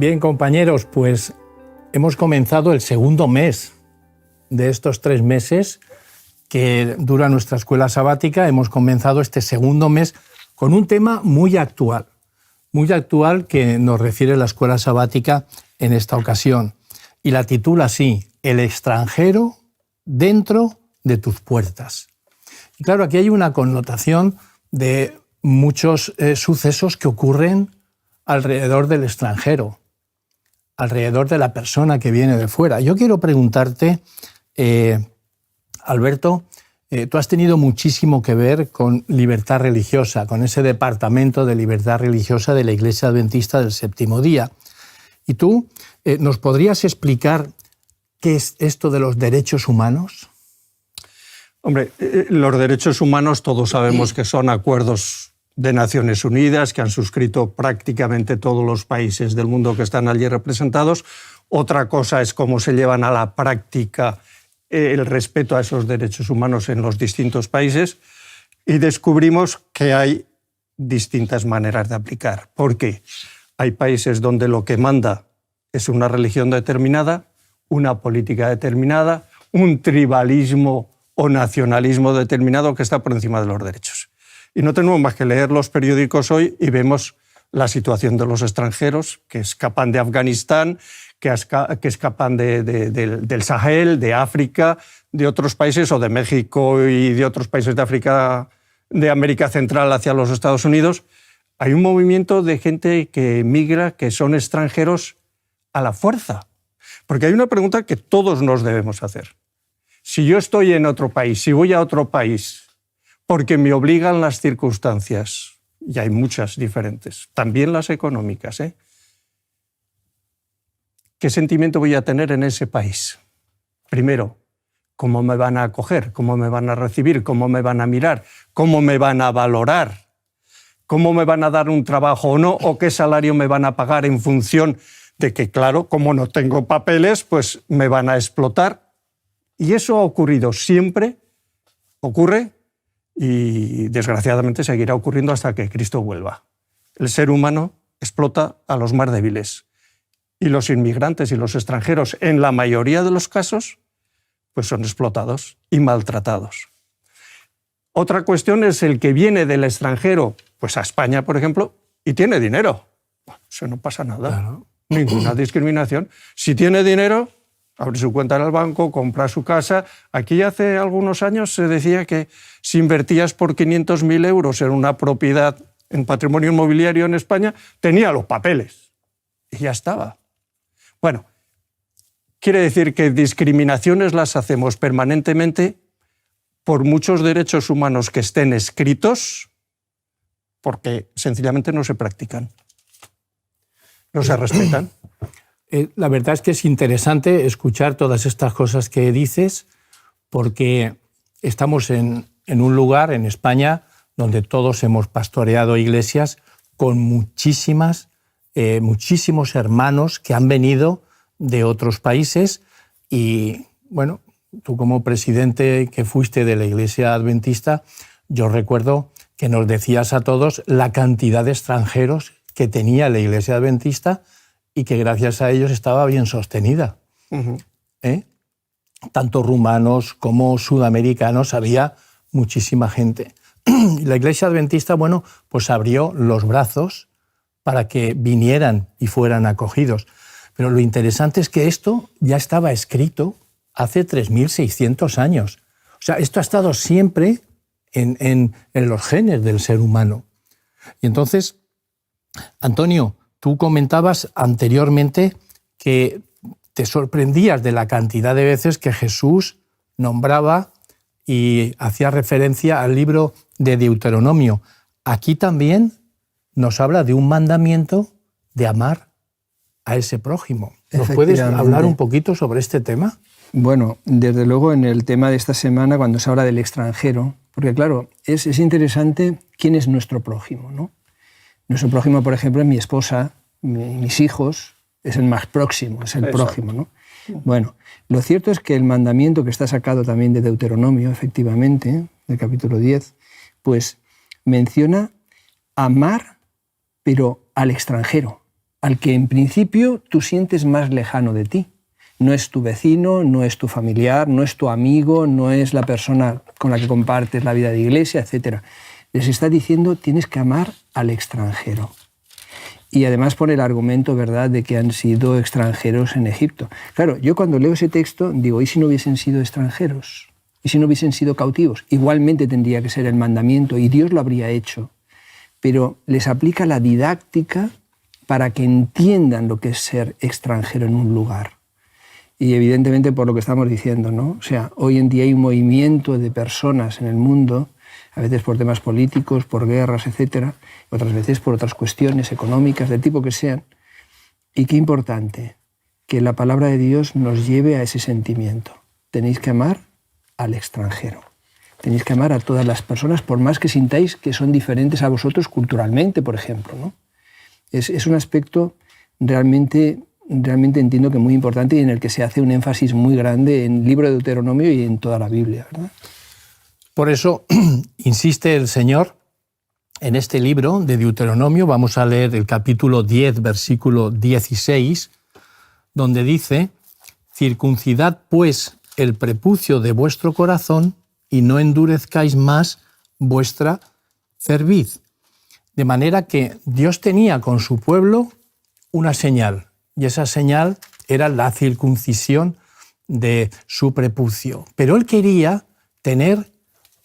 Bien, compañeros, pues hemos comenzado el segundo mes de estos 3 meses que dura nuestra escuela sabática. Hemos comenzado este segundo mes con un tema muy actual que nos refiere la escuela sabática en esta ocasión. Y la titula así: El extranjero dentro de tus puertas. Y claro, aquí hay una connotación de muchos sucesos que ocurren alrededor del extranjero, alrededor de la persona que viene de fuera. Yo quiero preguntarte, Alberto, tú has tenido muchísimo que ver con libertad religiosa, con ese departamento de libertad religiosa de la Iglesia Adventista del Séptimo Día. ¿Y tú nos podrías explicar qué es esto de los derechos humanos? Hombre, los derechos humanos todos sabemos que son acuerdos de Naciones Unidas que han suscrito prácticamente todos los países del mundo que están allí representados. Otra cosa es cómo se llevan a la práctica el respeto a esos derechos humanos en los distintos países, y descubrimos que hay distintas maneras de aplicar. ¿Por qué? Hay países donde lo que manda es una religión determinada, una política determinada, un tribalismo o nacionalismo determinado que está por encima de los derechos. Y no tenemos más que leer los periódicos hoy y vemos la situación de los extranjeros que escapan de Afganistán, que escapan del Sahel, de África, de otros países, o de México y de otros países de África, de América Central hacia los Estados Unidos. Hay un movimiento de gente que emigra, que son extranjeros a la fuerza. Porque hay una pregunta que todos nos debemos hacer. Si yo estoy en otro país, si voy a otro país, porque me obligan las circunstancias, y hay muchas diferentes, también las económicas, ¿qué sentimiento voy a tener en ese país? Primero, ¿cómo me van a acoger? ¿Cómo me van a recibir? ¿Cómo me van a mirar? ¿Cómo me van a valorar? ¿Cómo me van a dar un trabajo o no? ¿O qué salario me van a pagar en función de que, claro, como no tengo papeles, pues me van a explotar? Y eso ha ocurrido siempre, ocurre, y desgraciadamente seguirá ocurriendo hasta que Cristo vuelva. El ser humano explota a los más débiles. Y los inmigrantes y los extranjeros, en la mayoría de los casos, pues son explotados y maltratados. Otra cuestión es el que viene del extranjero, pues a España, por ejemplo, y tiene dinero. Eso no pasa nada. Claro. Ninguna discriminación. Si tiene dinero, abre su cuenta en el banco, compra su casa. Aquí hace algunos años se decía que si invertías por 500.000 euros en una propiedad, en patrimonio inmobiliario en España, tenía los papeles. Y ya estaba. Bueno, quiere decir que discriminaciones las hacemos permanentemente por muchos derechos humanos que estén escritos, porque sencillamente no se practican, no se respetan. La verdad es que es interesante escuchar todas estas cosas que dices, porque estamos en un lugar, en España, donde todos hemos pastoreado iglesias con muchísimos hermanos que han venido de otros países. Y bueno, tú como presidente que fuiste de la Iglesia Adventista, yo recuerdo que nos decías a todos la cantidad de extranjeros que tenía la Iglesia Adventista y que gracias a ellos estaba bien sostenida. Uh-huh. Tanto rumanos como sudamericanos, había muchísima gente. La Iglesia Adventista, bueno, pues abrió los brazos para que vinieran y fueran acogidos. Pero lo interesante es que esto ya estaba escrito hace 3.600 años. O sea, esto ha estado siempre en los genes del ser humano. Y entonces, Antonio, tú comentabas anteriormente que te sorprendías de la cantidad de veces que Jesús nombraba y hacía referencia al libro de Deuteronomio. Aquí también nos habla de un mandamiento de amar a ese prójimo. ¿Nos puedes hablar un poquito sobre este tema? Bueno, desde luego en el tema de esta semana, cuando se habla del extranjero, porque claro, es interesante quién es nuestro prójimo, ¿no? Nuestro prójimo, por ejemplo, es mi esposa, mis hijos, es el más próximo, es el prójimo, ¿no? Bueno, lo cierto es que el mandamiento que está sacado también de Deuteronomio, efectivamente, del capítulo 10, pues menciona amar, pero al extranjero. al que en principio tú sientes más lejano de ti. No es tu vecino, no es tu familiar, no es tu amigo, no es la persona con la que compartes la vida de iglesia, etc. Les está diciendo, tienes que amar al extranjero. Y además pone el argumento, ¿verdad?, de que han sido extranjeros en Egipto. Claro, yo cuando leo ese texto digo, ¿y si no hubiesen sido extranjeros? ¿Y si no hubiesen sido cautivos? Igualmente tendría que ser el mandamiento y Dios lo habría hecho. Pero les aplica la didáctica para que entiendan lo que es ser extranjero en un lugar. Y evidentemente por lo que estamos diciendo, ¿no? O sea, hoy en día hay un movimiento de personas en el mundo, a veces por temas políticos, por guerras, etcétera, otras veces por otras cuestiones económicas, del tipo que sean. Y qué importante que la palabra de Dios nos lleve a ese sentimiento. Tenéis que amar al extranjero. Tenéis que amar a todas las personas, por más que sintáis que son diferentes a vosotros culturalmente, por ejemplo, ¿no? Es un aspecto realmente entiendo que muy importante y en el que se hace un énfasis muy grande en el libro de Deuteronomio y en toda la Biblia, ¿verdad? Por eso insiste el Señor en este libro de Deuteronomio. Vamos a leer el capítulo 10, versículo 16, donde dice: circuncidad pues el prepucio de vuestro corazón y no endurezcáis más vuestra cerviz. De manera que Dios tenía con su pueblo una señal, y esa señal era la circuncisión de su prepucio. Pero Él quería tener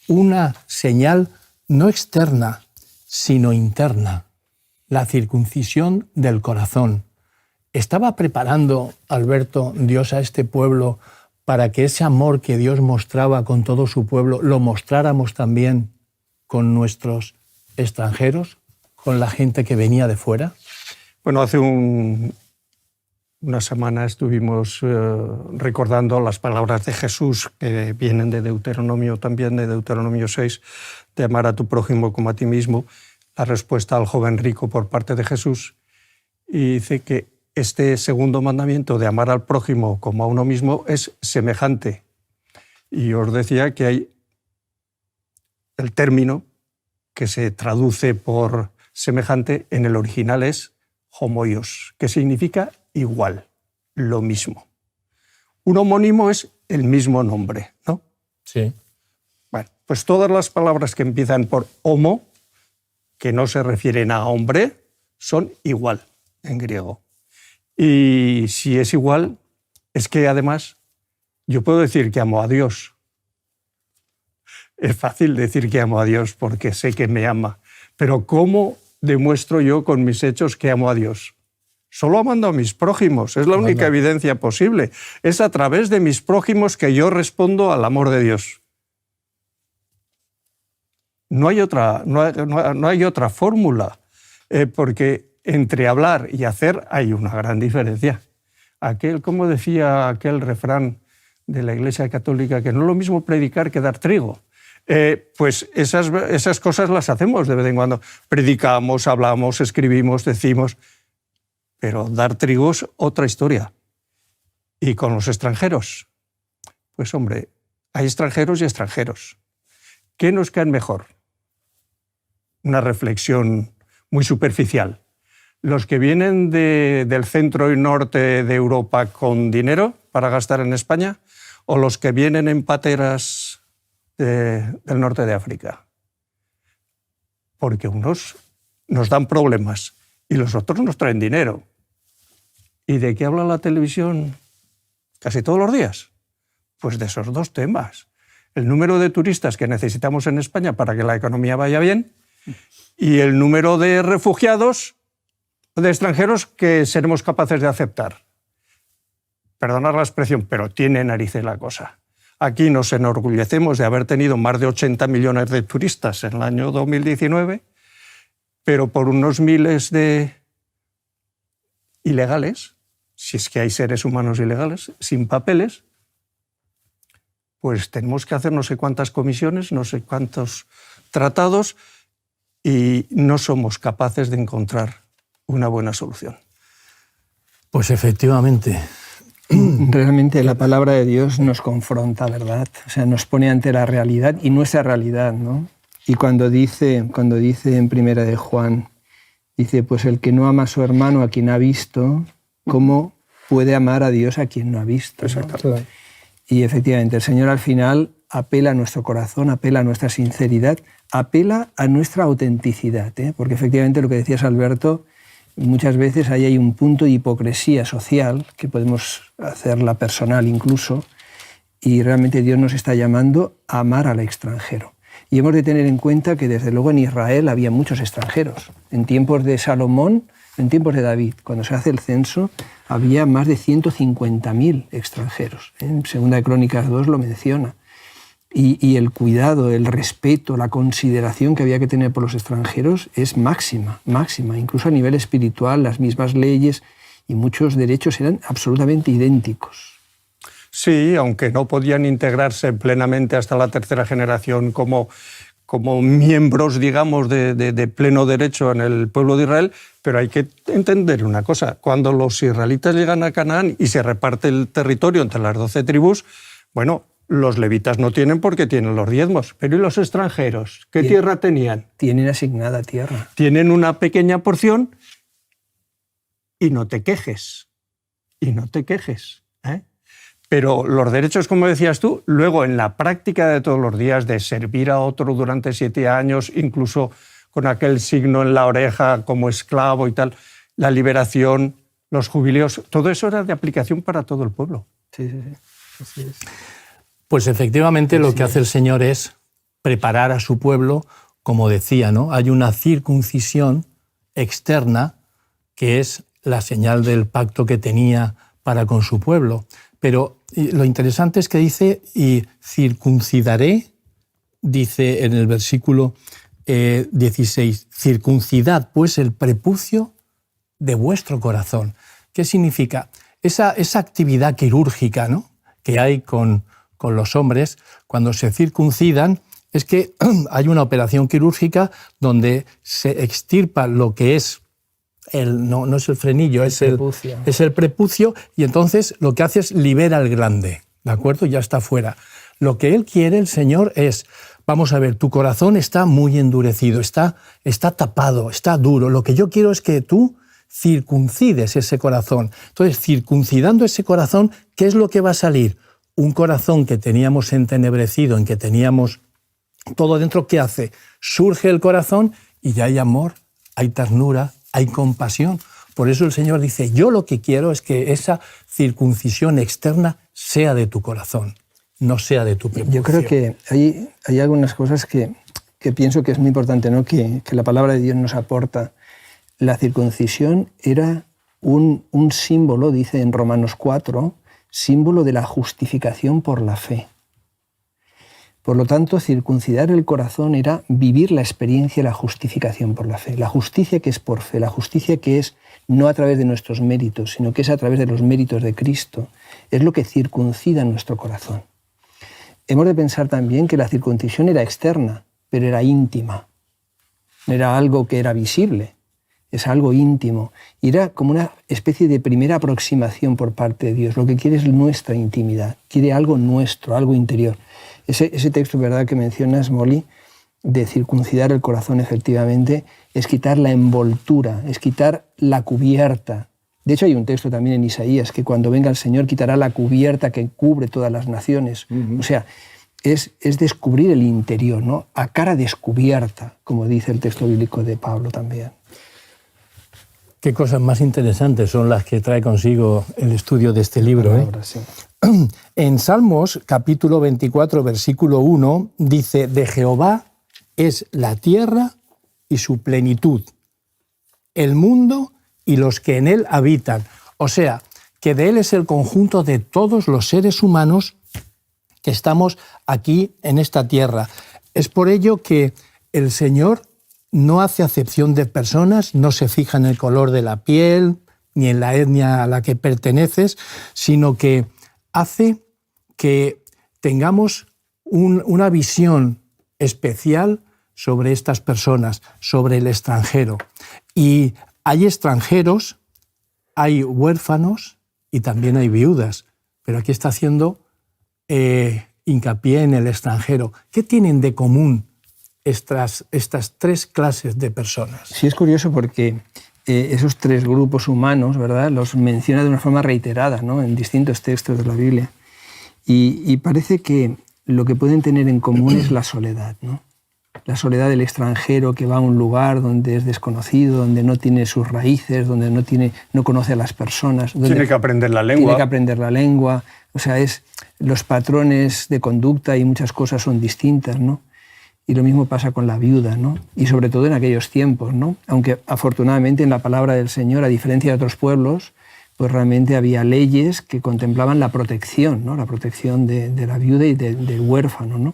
una señal no externa, sino interna, la circuncisión del corazón. ¿Estaba preparando, Alberto, Dios a este pueblo para que ese amor que Dios mostraba con todo su pueblo lo mostráramos también con nuestros extranjeros, con la gente que venía de fuera? Bueno, hace una semana estuvimos recordando las palabras de Jesús que vienen de Deuteronomio, también de Deuteronomio 6, de amar a tu prójimo como a ti mismo, la respuesta al joven rico por parte de Jesús. Y dice que este segundo mandamiento de amar al prójimo como a uno mismo es semejante. Y os decía que hay el término que se traduce por semejante en el original es homoios, que significa igual, lo mismo. Un homónimo es el mismo nombre, ¿no? Sí. Bueno, pues todas las palabras que empiezan por homo, que no se refieren a hombre, son igual en griego. Y si es igual, es que además yo puedo decir que amo a Dios. Es fácil decir que amo a Dios porque sé que me ama, pero ¿cómo demuestro yo con mis hechos que amo a Dios? Solo amando a mis prójimos, es la única evidencia posible. Es a través de mis prójimos que yo respondo al amor de Dios. No hay otra fórmula, porque entre hablar y hacer hay una gran diferencia. Como decía aquel refrán de la Iglesia Católica, que no es lo mismo predicar que dar trigo. Pues esas cosas las hacemos de vez en cuando. Predicamos, hablamos, escribimos, decimos, pero dar trigo es otra historia. Y con los extranjeros, pues hombre, hay extranjeros y extranjeros. ¿Qué nos cae mejor? Una reflexión muy superficial. ¿Los que vienen del centro y norte de Europa con dinero para gastar en España o los que vienen en pateras del norte de África? Porque unos nos dan problemas y los otros nos traen dinero. ¿Y de qué habla la televisión casi todos los días? Pues de esos dos temas. El número de turistas que necesitamos en España para que la economía vaya bien y el número de refugiados, de extranjeros que seremos capaces de aceptar. Perdonad la expresión, pero tiene narices la cosa. Aquí nos enorgullecemos de haber tenido más de 80 millones de turistas en el año 2019, pero por unos miles de ilegales, si es que hay seres humanos ilegales, sin papeles, pues tenemos que hacer no sé cuántas comisiones, no sé cuántos tratados y no somos capaces de encontrar una buena solución. Pues efectivamente. Realmente la palabra de Dios nos confronta, ¿verdad? O sea, nos pone ante la realidad y nuestra realidad, ¿no? Y cuando dice en Primera de Juan Dice, pues el que no ama a su hermano a quien ha visto, ¿cómo puede amar a Dios a quien no ha visto? ¿No? Y efectivamente, el Señor al final apela a nuestro corazón, apela a nuestra sinceridad, apela a nuestra autenticidad, ¿eh? Porque efectivamente lo que decías, Alberto, muchas veces ahí hay un punto de hipocresía social, que podemos hacerla personal incluso, y realmente Dios nos está llamando a amar al extranjero. Y hemos de tener en cuenta que desde luego en Israel había muchos extranjeros. En tiempos de Salomón, en tiempos de David, cuando se hace el censo, había más de 150.000 extranjeros. En 2 Crónicas 2 lo menciona. Y el cuidado, el respeto, la consideración que había que tener por los extranjeros es máxima, máxima. Incluso a nivel espiritual, las mismas leyes y muchos derechos eran absolutamente idénticos. Sí, aunque no podían integrarse plenamente hasta la tercera generación como miembros, digamos, de pleno derecho en el pueblo de Israel, pero hay que entender una cosa. Cuando los israelitas llegan a Canaán y se reparte el territorio entre las 12 tribus, bueno, los levitas no tienen porque tienen los diezmos, pero ¿y los extranjeros? ¿Qué tierra tenían? Tienen asignada tierra. Tienen una pequeña porción y no te quejes, ¿eh? Pero los derechos, como decías tú, luego en la práctica de todos los días de servir a otro durante 7 años, incluso con aquel signo en la oreja como esclavo y tal, la liberación, los jubileos, todo eso era de aplicación para todo el pueblo. Sí. Así es. Pues efectivamente lo que hace el Señor es preparar a su pueblo, como decía, ¿no? Hay una circuncisión externa que es la señal del pacto que tenía para con su pueblo. Pero lo interesante es que dice, y circuncidaré, dice en el versículo 16, circuncidad pues el prepucio de vuestro corazón. ¿Qué significa? Esa actividad quirúrgica, ¿no?, que hay con los hombres cuando se circuncidan, es que hay una operación quirúrgica donde se extirpa lo que es no es el frenillo, es el prepucio, y entonces lo que hace es libera el glande, ¿de acuerdo? Ya está fuera. Lo que Él quiere, el Señor, es, vamos a ver, tu corazón está muy endurecido, está tapado, está duro. Lo que yo quiero es que tú circuncides ese corazón. Entonces, circuncidando ese corazón, ¿qué es lo que va a salir? Un corazón que teníamos entenebrecido, en que teníamos todo dentro, ¿qué hace? Surge el corazón y ya hay amor, hay ternura, hay compasión. Por eso el Señor dice, yo lo que quiero es que esa circuncisión externa sea de tu corazón, no sea de tu prepucio. Yo creo que hay algunas cosas que pienso que es muy importante, ¿no?, que la palabra de Dios nos aporta. La circuncisión era un símbolo, dice en Romanos 4, símbolo de la justificación por la fe. Por lo tanto, circuncidar el corazón era vivir la experiencia de la justificación por la fe. La justicia que es por fe, la justicia que es no a través de nuestros méritos, sino que es a través de los méritos de Cristo, es lo que circuncida nuestro corazón. Hemos de pensar también que la circuncisión era externa, pero era íntima. No era algo que era visible, es algo íntimo. Y era como una especie de primera aproximación por parte de Dios. Lo que quiere es nuestra intimidad, quiere algo nuestro, algo interior. Ese texto, ¿verdad?, que mencionas, Molly, de circuncidar el corazón, efectivamente, es quitar la envoltura, es quitar la cubierta. De hecho, hay un texto también en Isaías, que cuando venga el Señor quitará la cubierta que cubre todas las naciones. O sea, es descubrir el interior, ¿no?, a cara descubierta, como dice el texto bíblico de Pablo también. Qué cosas más interesantes son las que trae consigo el estudio de este libro, ¿eh? Sí. En Salmos, capítulo 24, versículo 1, dice, de Jehová es la tierra y su plenitud, el mundo y los que en él habitan. O sea, que de él es el conjunto de todos los seres humanos que estamos aquí en esta tierra. Es por ello que el Señor no hace acepción de personas, no se fija en el color de la piel, ni en la etnia a la que perteneces, sino que hace que tengamos una visión especial sobre estas personas, sobre el extranjero. Y hay extranjeros, hay huérfanos y también hay viudas, pero aquí está haciendo hincapié en el extranjero. ¿Qué tienen de común estas tres clases de personas? Sí, es curioso porque esos tres grupos humanos, ¿verdad?, los menciona de una forma reiterada, ¿no?, en distintos textos de la Biblia. Y parece que lo que pueden tener en común es la soledad, ¿no? La soledad del extranjero que va a un lugar donde es desconocido, donde no tiene sus raíces, donde no conoce a las personas. Tiene que aprender la lengua. Tiene que aprender la lengua. O sea, los patrones de conducta y muchas cosas son distintas, ¿no? Y lo mismo pasa con la viuda, ¿no? Y sobre todo en aquellos tiempos, ¿no? Aunque afortunadamente en la palabra del Señor, a diferencia de otros pueblos, pues realmente había leyes que contemplaban la protección, ¿no?, la protección de la viuda y del huérfano, ¿no?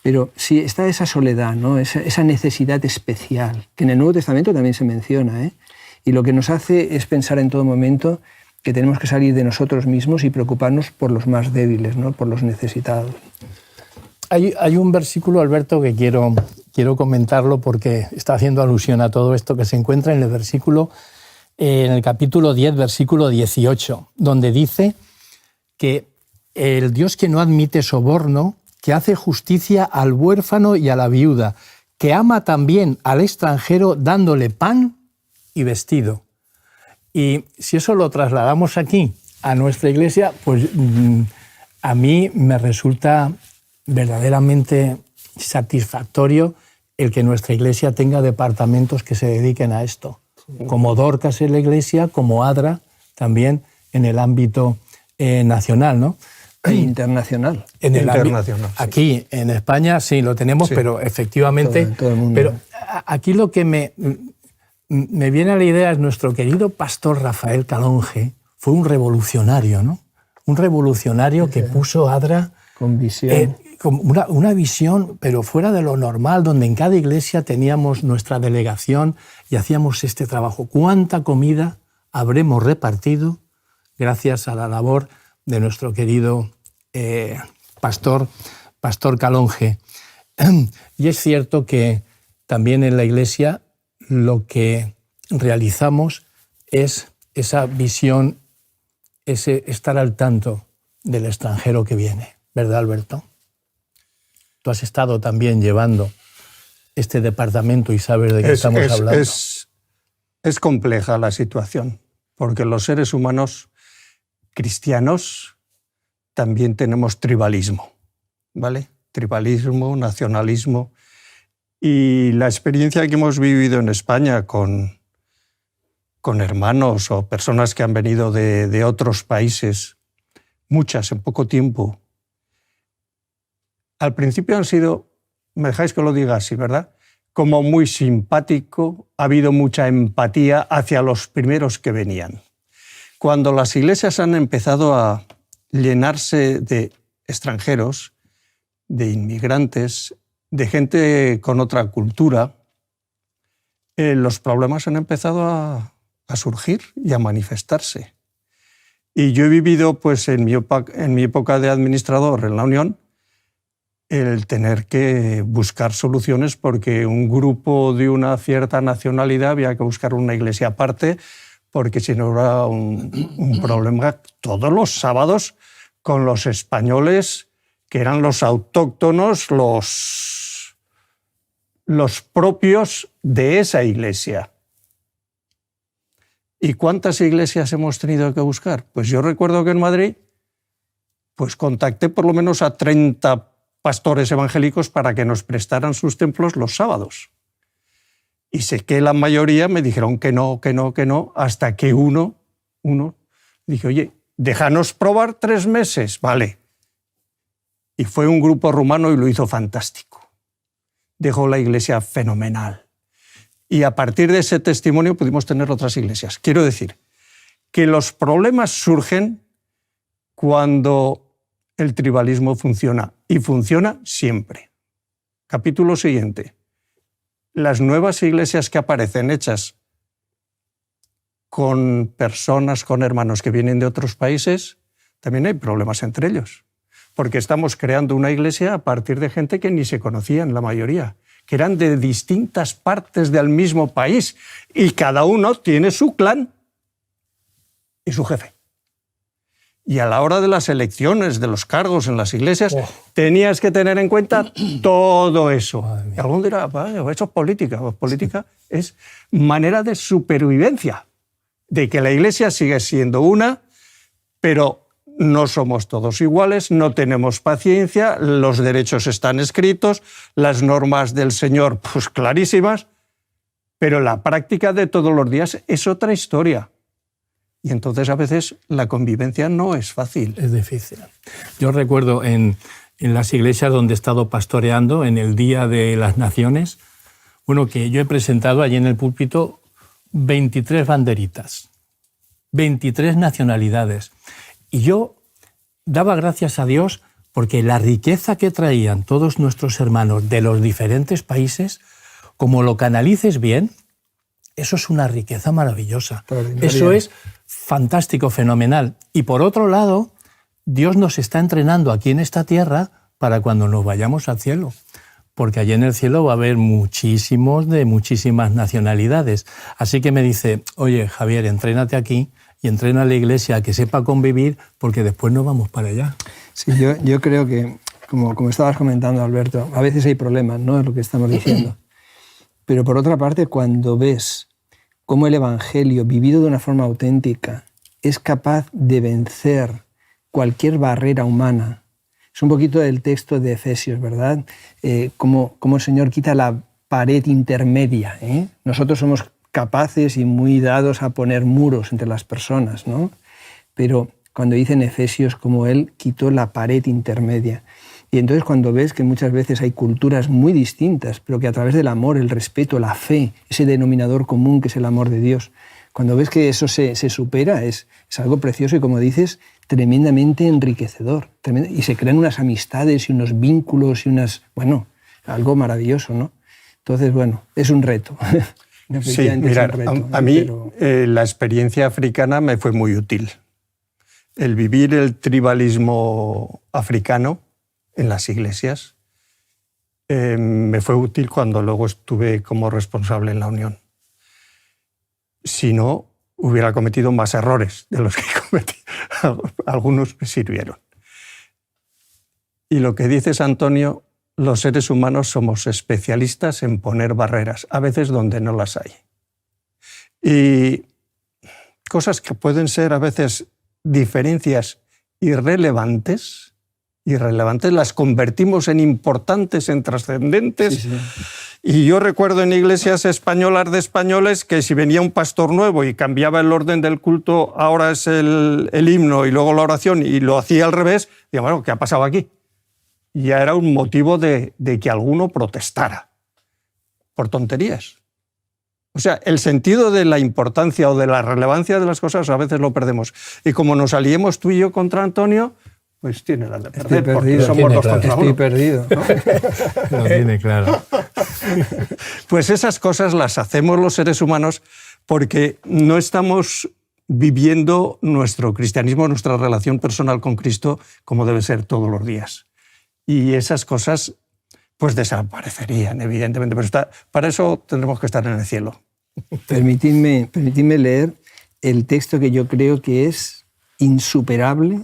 Pero sí está esa soledad, ¿no?, esa necesidad especial, que en el Nuevo Testamento también se menciona, ¿eh? Y lo que nos hace es pensar en todo momento que tenemos que salir de nosotros mismos y preocuparnos por los más débiles, ¿no?, por los necesitados. Hay un versículo, Alberto, que quiero comentarlo porque está haciendo alusión a todo esto, que se encuentra en el capítulo 10, versículo 18, donde dice que el Dios que no admite soborno, que hace justicia al huérfano y a la viuda, que ama también al extranjero dándole pan y vestido. Y si eso lo trasladamos aquí a nuestra iglesia, pues a mí me resulta verdaderamente satisfactorio el que nuestra iglesia tenga departamentos que se dediquen a esto, como Dorcas en la iglesia, como ADRA también en el ámbito nacional, ¿no? Internacional. Internacional. Aquí en España sí lo tenemos, sí, pero efectivamente. Todo el mundo. Pero aquí lo que me viene a la idea es nuestro querido pastor Rafael Calonge fue un revolucionario, ¿no? Un revolucionario que puso ADRA con visión. Con una visión, pero fuera de lo normal, donde en cada iglesia teníamos nuestra delegación y hacíamos este trabajo. ¿Cuánta comida habremos repartido gracias a la labor de nuestro querido pastor Calonge? Y es cierto que también en la iglesia lo que realizamos es esa visión, ese estar al tanto del extranjero que viene. ¿Verdad, Alberto? Tú has estado también llevando este departamento y sabes de qué estamos hablando. Es compleja la situación, porque los seres humanos cristianos también tenemos tribalismo, ¿vale? Tribalismo, nacionalismo. Y la experiencia que hemos vivido en España con hermanos o personas que han venido de otros países, muchas en poco tiempo, al principio han sido, me dejáis que lo diga así, ¿verdad?, como muy simpático, ha habido mucha empatía hacia los primeros que venían. Cuando las iglesias han empezado a llenarse de extranjeros, de inmigrantes, de gente con otra cultura, los problemas han empezado a surgir y a manifestarse. Y yo he vivido, pues, en mi época de administrador en la Unión, el tener que buscar soluciones porque un grupo de una cierta nacionalidad había que buscar una iglesia aparte, porque si no era un problema todos los sábados con los españoles, que eran los autóctonos, los propios de esa iglesia. ¿Y cuántas iglesias hemos tenido que buscar? Pues yo recuerdo que en Madrid pues contacté por lo menos a 30 pastores evangélicos para que nos prestaran sus templos los sábados. Y sé que la mayoría me dijeron que no, hasta que uno dije, oye, déjanos probar 3 meses, vale. Y fue un grupo rumano y lo hizo fantástico. Dejó la iglesia fenomenal. Y a partir de ese testimonio pudimos tener otras iglesias. Quiero decir que los problemas surgen cuando el tribalismo funciona, y funciona siempre. Capítulo siguiente. Las nuevas iglesias que aparecen hechas con personas, con hermanos que vienen de otros países, también hay problemas entre ellos, porque estamos creando una iglesia a partir de gente que ni se conocían, la mayoría, que eran de distintas partes del mismo país, y cada uno tiene su clan y su jefe. Y a la hora de las elecciones, de los cargos en las iglesias, tenías que tener en cuenta todo eso. Y algún dirá, eso es política. Pues política es manera de supervivencia, de que la iglesia sigue siendo una, pero no somos todos iguales, no tenemos paciencia, los derechos están escritos, las normas del Señor pues clarísimas, pero la práctica de todos los días es otra historia. Y entonces a veces la convivencia no es fácil. Es difícil. Yo recuerdo en las iglesias donde he estado pastoreando, en el Día de las Naciones, bueno, que yo he presentado allí en el púlpito 23 banderitas, 23 nacionalidades. Y yo daba gracias a Dios porque la riqueza que traían todos nuestros hermanos de los diferentes países, como lo canalices bien, eso es una riqueza maravillosa. Eso es fantástico, fenomenal. Y por otro lado, Dios nos está entrenando aquí en esta tierra para cuando nos vayamos al cielo. Porque allí en el cielo va a haber muchísimos de muchísimas nacionalidades. Así que me dice, oye, Javier, entrénate aquí y entrena a la iglesia a que sepa convivir, porque después nos vamos para allá. Sí, yo creo que, como estabas comentando, Alberto, a veces hay problemas, ¿no? Es lo que estamos diciendo. Pero por otra parte, cuando ves cómo el Evangelio, vivido de una forma auténtica, es capaz de vencer cualquier barrera humana. Es un poquito del texto de Efesios, ¿verdad? Cómo el Señor quita la pared intermedia. Nosotros somos capaces y muy dados a poner muros entre las personas, ¿no? Pero cuando dice en Efesios cómo Él quitó la pared intermedia. Y entonces cuando ves que muchas veces hay culturas muy distintas, pero que a través del amor, el respeto, la fe, ese denominador común que es el amor de Dios, cuando ves que eso se supera, es algo precioso y, como dices, tremendamente enriquecedor. Y se crean unas amistades y unos vínculos y algo maravilloso, ¿no? Entonces, es un reto. Sí, mira, a mí la experiencia africana me fue muy útil. El vivir el tribalismo africano en las iglesias me fue útil cuando luego estuve como responsable en la Unión. Si no, hubiera cometido más errores de los que cometí. Algunos me sirvieron. Y lo que dices, Antonio, los seres humanos somos especialistas en poner barreras, a veces donde no las hay. Y cosas que pueden ser a veces diferencias irrelevantes, las convertimos en importantes, en trascendentes. Sí, sí. Y yo recuerdo en iglesias españolas de españoles que si venía un pastor nuevo y cambiaba el orden del culto, ahora es el himno y luego la oración, y lo hacía al revés, digo, bueno, ¿qué ha pasado aquí? Y ya era un motivo de que alguno protestara por tonterías. O sea, el sentido de la importancia o de la relevancia de las cosas a veces lo perdemos. Y como nos aliemos tú y yo contra Antonio, pues tiene la de perder, porque somos dos contra uno. Estoy perdido, ¿no? Lo tiene claro. Pues esas cosas las hacemos los seres humanos porque no estamos viviendo nuestro cristianismo, nuestra relación personal con Cristo como debe ser todos los días. Y esas cosas pues desaparecerían, evidentemente. Pero para eso tendremos que estar en el cielo. Permitidme leer el texto que yo creo que es insuperable.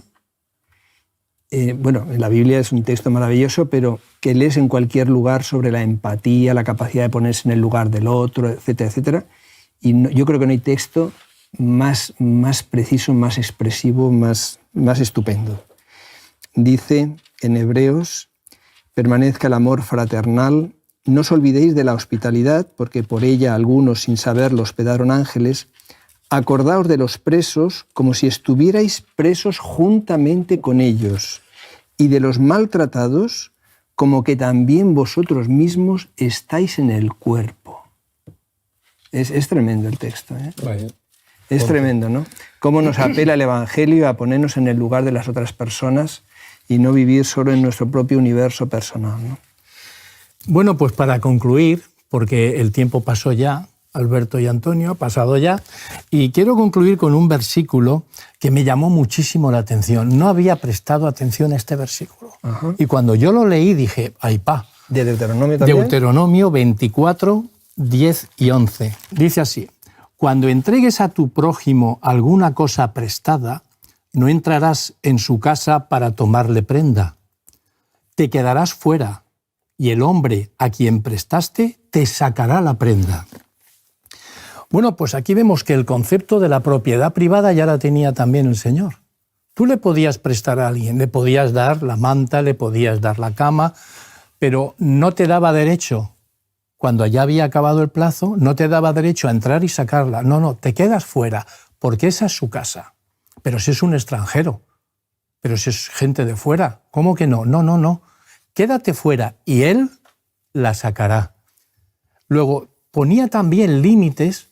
En la Biblia es un texto maravilloso, pero que lees en cualquier lugar sobre la empatía, la capacidad de ponerse en el lugar del otro, etcétera, etcétera. Y yo creo que no hay texto más preciso, más expresivo, más estupendo. Dice en Hebreos: permanezca el amor fraternal, no os olvidéis de la hospitalidad, porque por ella algunos sin saberlo hospedaron ángeles. Acordaos de los presos como si estuvierais presos juntamente con ellos, y de los maltratados como que también vosotros mismos estáis en el cuerpo. Es tremendo el texto, ¿eh? Vaya. Es tremendo, ¿no? Cómo nos apela el Evangelio a ponernos en el lugar de las otras personas y no vivir solo en nuestro propio universo personal, ¿no? Bueno, pues para concluir, porque el tiempo pasó ya, Alberto y Antonio, ha pasado ya, y quiero concluir con un versículo que me llamó muchísimo la atención. No había prestado atención a este versículo. Ajá. Y cuando yo lo leí dije, ¡ay, pa! ¿De Deuteronomio también? Deuteronomio 24, 10 y 11. Dice así: cuando entregues a tu prójimo alguna cosa prestada, no entrarás en su casa para tomarle prenda. Te quedarás fuera, y el hombre a quien prestaste te sacará la prenda. Bueno, pues aquí vemos que el concepto de la propiedad privada ya la tenía también el Señor. Tú le podías prestar a alguien, le podías dar la manta, le podías dar la cama, pero no te daba derecho, cuando ya había acabado el plazo, no te daba derecho a entrar y sacarla. No, te quedas fuera, porque esa es su casa. Pero si es un extranjero, pero si es gente de fuera, ¿cómo que no? No. Quédate fuera y él la sacará. Luego, ponía también límites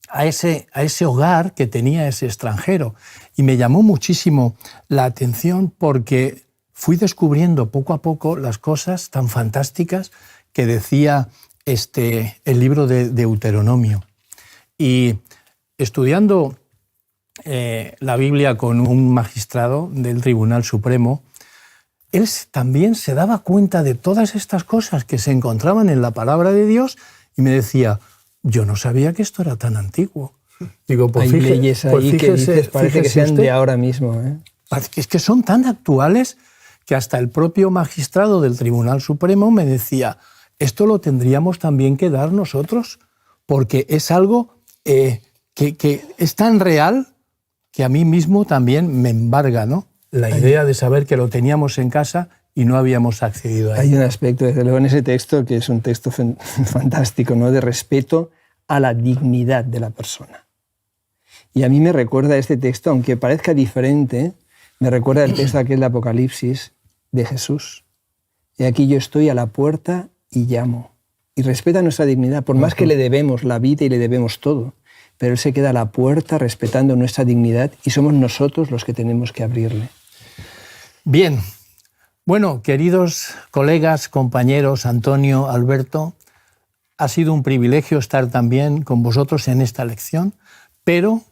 a ese hogar que tenía ese extranjero. Y me llamó muchísimo la atención porque fui descubriendo poco a poco las cosas tan fantásticas que decía el libro de Deuteronomio. Y estudiando la Biblia con un magistrado del Tribunal Supremo, él también se daba cuenta de todas estas cosas que se encontraban en la palabra de Dios y me decía, yo no sabía que esto era tan antiguo. Digo, pues hay leyes ahí que dices, parece que sean de ahora mismo. Es que son tan actuales que hasta el propio magistrado del Tribunal Supremo me decía, esto lo tendríamos también que dar nosotros, porque es algo que es tan real que a mí mismo también me embarga, ¿no? La idea de saber que lo teníamos en casa y no habíamos accedido a él. Hay un aspecto, desde luego, en ese texto que es un texto fantástico, ¿no? De respeto a la dignidad de la persona. Y a mí me recuerda este texto, aunque parezca diferente, me recuerda el texto aquel de Apocalipsis de Jesús. Y aquí yo estoy a la puerta y llamo. Y respeta nuestra dignidad, por más que le debemos la vida y le debemos todo. Pero Él se queda a la puerta respetando nuestra dignidad y somos nosotros los que tenemos que abrirle. Bien. Bueno, queridos colegas, compañeros, Antonio, Alberto, ha sido un privilegio estar también con vosotros en esta lección, pero...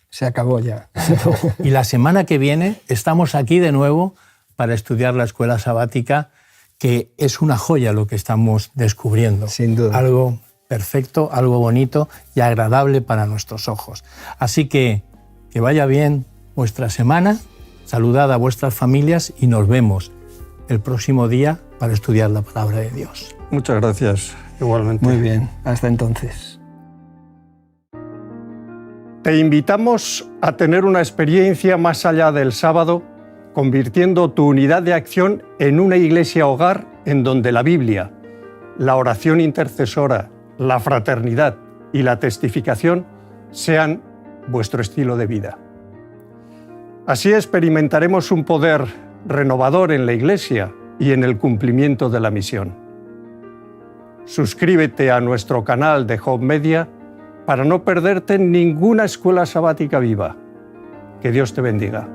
Se acabó ya. Y la semana que viene estamos aquí de nuevo para estudiar la escuela sabática, que es una joya lo que estamos descubriendo. Sin duda. Algo perfecto, algo bonito y agradable para nuestros ojos. Así que vaya bien vuestra semana, saludad a vuestras familias y nos vemos el próximo día para estudiar la palabra de Dios. Muchas gracias, igualmente. Muy bien, hasta entonces. Te invitamos a tener una experiencia más allá del sábado, convirtiendo tu unidad de acción en una iglesia hogar en donde la Biblia, la oración intercesora, la fraternidad y la testificación sean vuestro estilo de vida. Así experimentaremos un poder renovador en la Iglesia y en el cumplimiento de la misión. Suscríbete a nuestro canal de Hope Media para no perderte ninguna escuela sabática viva. Que Dios te bendiga.